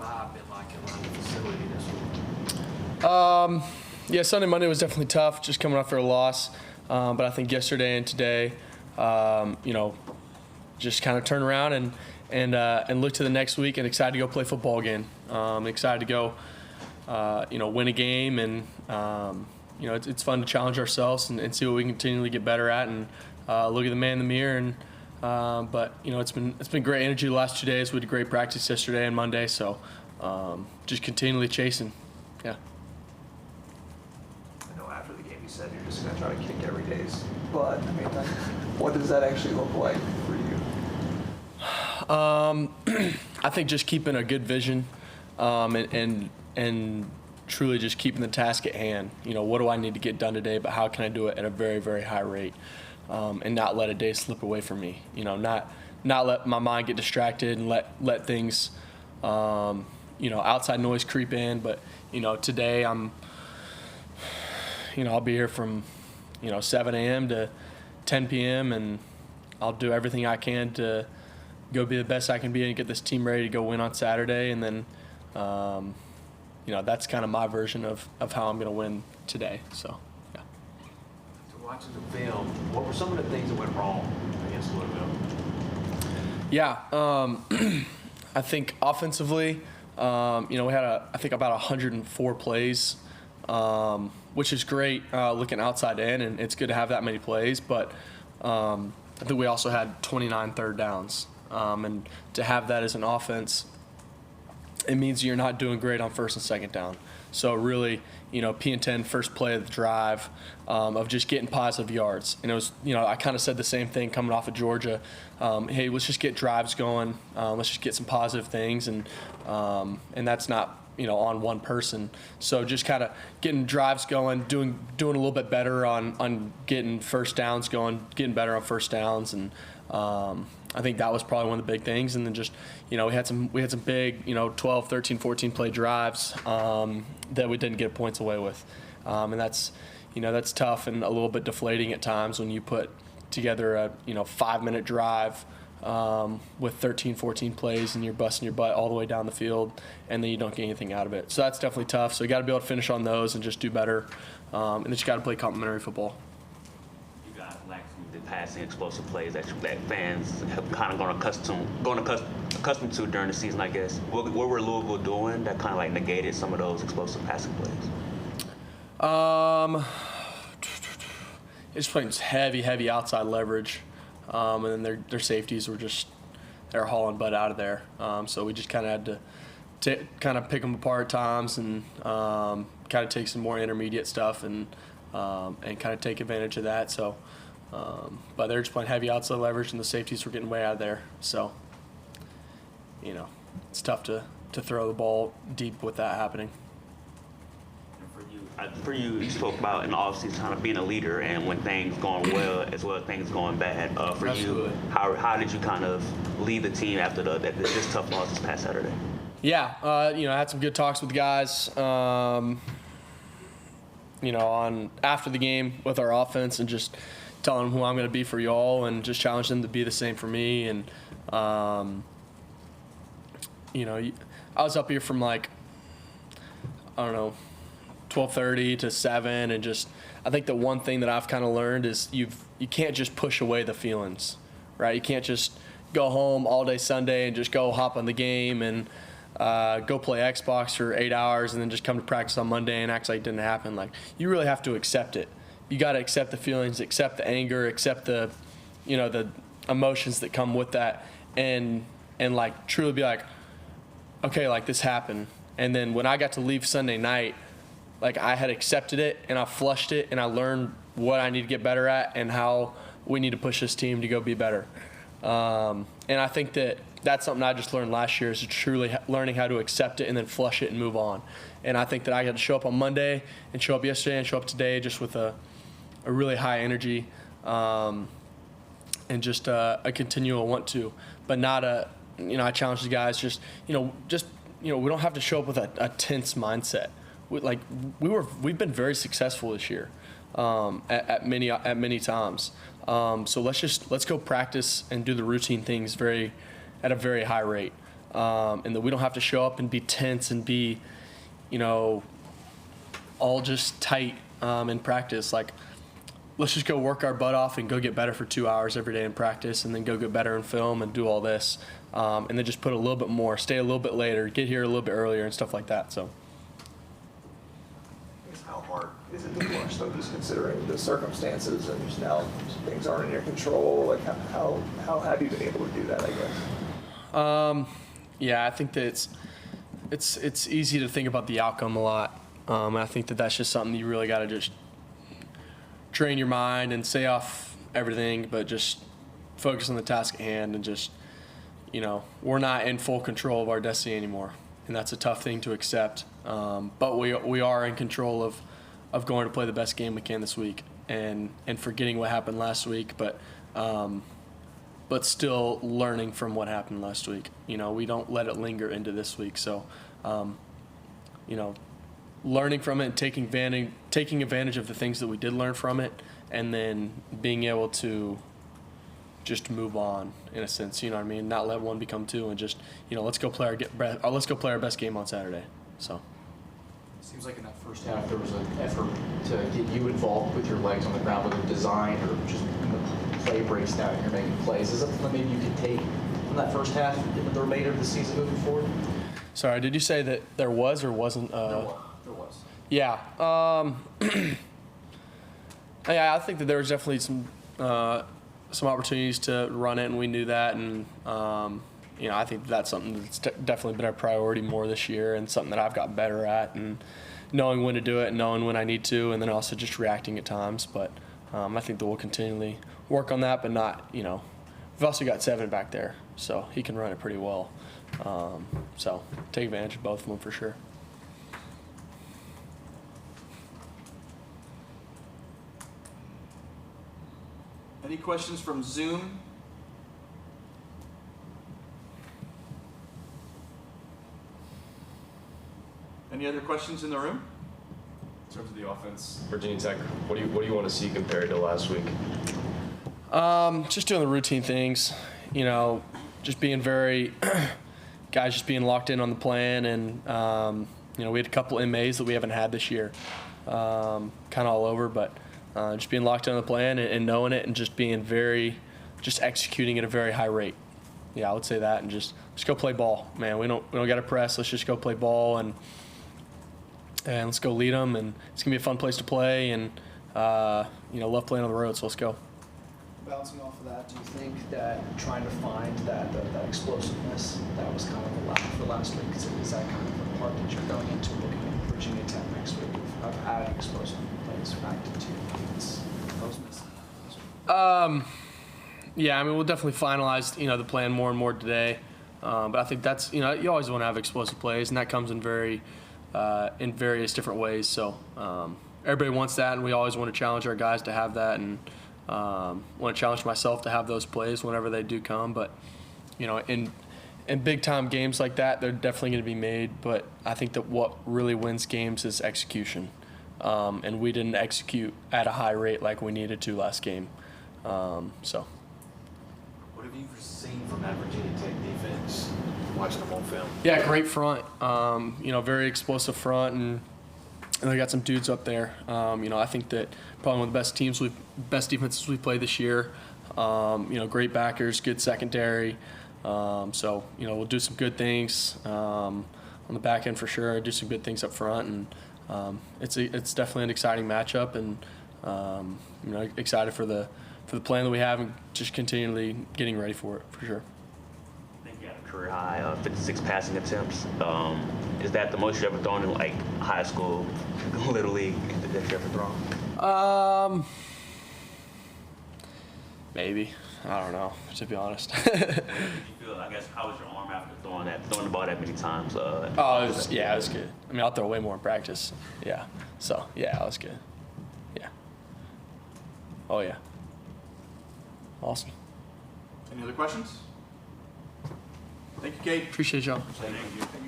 vibe been like around the facility this week? Yeah, Sunday, Monday was definitely tough, just coming off for a loss. But I think yesterday and today, just kind of turn around and look to the next week and excited to go play football again. Excited to go, win a game, and it's fun to challenge ourselves and see what we can continually get better at, and look at the man in the mirror. And but it's been great energy the last 2 days. We did great practice yesterday and Monday, so just continually chasing. Yeah. I know after the game you said you're just going to try to kick every day, but I mean, what does that actually look like for you? I think just keeping a good vision, and truly just keeping the task at hand. What do I need to get done today, but how can I do it at a very, very high rate, and not let a day slip away from me. Not let my mind get distracted and let things, outside noise creep in. But today I'll be here from 7 a.m. to 10 p.m. and I'll do everything I can to go be the best I can be and get this team ready to go win on Saturday. And then, that's kind of my version of how I'm going to win today. So, yeah. So watching the film, what were some of the things that went wrong against Louisville? Yeah, I think offensively, we had about 104 plays, which is great looking outside in, and it's good to have that many plays. But I think we also had 29 third downs. And to have that as an offense, it means you're not doing great on first and second down. So really, P and 10 first play of the drive, of just getting positive yards. And it was, I kind of said the same thing coming off of Georgia. Hey, let's just get drives going. Let's just get some positive things, and that's not on one person. So just kind of getting drives going, doing a little bit better on getting first downs going, getting better on first downs, and I think that was probably one of the big things. And then just, we had some big, 12, 13, 14 play drives that we didn't get points away with. And that's tough and a little bit deflating at times when you put together a, 5-minute drive with 13, 14 plays and you're busting your butt all the way down the field and then you don't get anything out of it. So that's definitely tough. So you got to be able to finish on those and just do better. And then you got to play complementary football. The passing explosive plays that fans have kind of grown accustomed to during the season, I guess. What were Louisville doing that kind of negated some of those explosive passing plays? It's playing heavy outside leverage, and then their safeties were they're hauling butt out of there. So we just kind of had to kind of pick them apart at times and kind of take some more intermediate stuff and kind of take advantage of that. So. But they're just playing heavy outside leverage, and the safeties were getting way out of there. So, it's tough to throw the ball deep with that happening. For you, you spoke about in the offseason kind of being a leader, and when things going well as well as things going bad. For Absolutely. You, how did you kind of lead the team after this tough loss this past Saturday? Yeah, I had some good talks with the guys. On after the game with our offense and just telling them who I'm going to be for y'all and just challenge them to be the same for me. And, I was up here from 12:30 to 7, and just I think the one thing that I've kind of learned is you can't just push away the feelings, right? You can't just go home all day Sunday and just go hop on the game and go play Xbox for 8 hours and then just come to practice on Monday and act like it didn't happen. You really have to accept it. You got to accept the feelings, accept the anger, accept the, the emotions that come with that, and truly be okay, this happened. And then when I got to leave Sunday night, I had accepted it and I flushed it and I learned what I need to get better at and how we need to push this team to go be better. And I think that's something I just learned last year, is truly learning how to accept it and then flush it and move on. And I think that I got to show up on Monday and show up yesterday and show up today just with a really high energy, and just a continual want to, but not I challenge the guys we don't have to show up with a tense mindset. We've been very successful this year, at many times. So let's go practice and do the routine things at a very high rate. and that we don't have to show up and be tense and be, all just tight in practice. Like, let's just go work our butt off and go get better for 2 hours every day in practice, and then go get better in film and do all this, and then just put a little bit more, stay a little bit later, get here a little bit earlier and stuff like that. So. How hard is it to rush, though, just considering the circumstances and just now things aren't in your control? Like, how have you been able to do that, I guess? Yeah, I think that it's easy to think about the outcome a lot. I think that that's just something you really got to just train your mind and stay off everything, but just focus on the task at hand and just, we're not in full control of our destiny anymore. And that's a tough thing to accept. But we are in control of going to play the best game we can this week and forgetting what happened last week, but still learning from what happened last week. We don't let it linger into this week. So, learning from it and taking advantage of the things that we did learn from it, and then being able to just move on in a sense, you know what I mean? Not let one become two, and just, let's go play our best game on Saturday. So. Seems like in that first half there was an effort to get you involved with your legs on the ground, whether design or just when the play breaks down and you're making plays. Is that something maybe you could take from that first half into the remainder of the season moving forward? Sorry, did you say that there was or wasn't? There was. Yeah. Yeah, I think that there was definitely some opportunities to run it, and we knew that, and I think that's something that's definitely been our priority more this year, and something that I've gotten better at, and knowing when to do it and knowing when I need to, and then also just reacting at times. But I think that we'll continually work on that, but not, we've also got Seven back there, so he can run it pretty well. So take advantage of both of them for sure. Any questions from Zoom? Any other questions in the room? In terms of the offense, Virginia Tech, what do you want to see compared to last week? Just doing the routine things, just being guys just being locked in on the plan, and we had a couple MAs that we haven't had this year, kind of all over, but just being locked in on the plan and knowing it, and just being just executing at a very high rate. Yeah, I would say that, and just go play ball, man. We don't got to press. Let's just go play ball, and let's go lead them, and it's gonna be a fun place to play, and love playing on the road. So let's go. Bouncing off of that, do you think that trying to find that explosiveness that was kind of a lack for last week, is that kind of the part that you're going into looking at Virginia Tech next week of adding explosive plays back to defense? Yeah, I mean, we'll definitely finalize the plan more and more today, but I think that's you always want to have explosive plays, and that comes in in various different ways. So everybody wants that, and we always want to challenge our guys to have that, and want to challenge myself to have those plays whenever they do come. But in big time games like that, they're definitely going to be made. But I think that what really wins games is execution, and we didn't execute at a high rate like we needed to last game. So. What have you seen from that Virginia Tech defense, watching them on film? Yeah, great front. Very explosive front, and they got some dudes up there. I think that probably one of the best defenses we've played this year. Great backers, good secondary. So we'll do some good things on the back end for sure. Do some good things up front, and it's definitely an exciting matchup, and excited for the plan that we have, and just continually getting ready for it for sure. I think you had a career high 56 passing attempts. Is that the most you ever thrown in like high school, little league that you ever thrown? Maybe. I don't know, to be honest. What did you feel? I guess how was your arm after throwing the ball that many times? It was good. I mean, I'll throw way more in practice. Yeah. So yeah, it was good. Yeah. Oh yeah. Awesome. Any other questions? Thank you, Cade. Appreciate y'all. Thank you.